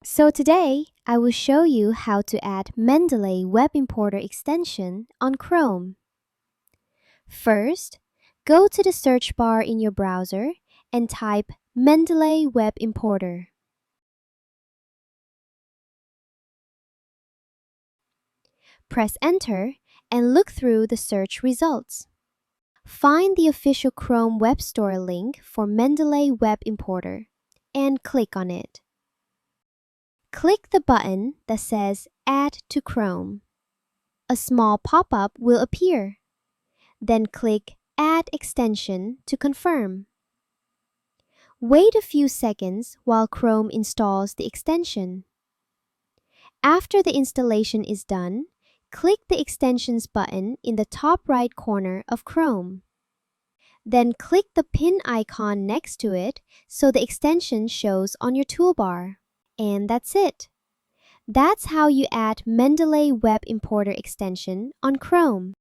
So today, I will show you how to add Mendeley Web Importer extension on Chrome. First, go to the search bar in your browser and type Mendeley Web Importer. Press Enter and look through the search results. Find the official Chrome Web Store link for Mendeley Web Importer and click on it. Click the button that says Add to Chrome. A small pop-up will appear. Then click Add Extension to confirm. Wait a few seconds while Chrome installs the extension. After the installation is done, click the Extensions button in the top right corner of Chrome. Then click the pin icon next to it so the extension shows on your toolbar. And that's it. That's how you add Mendeley Web Importer extension on Chrome.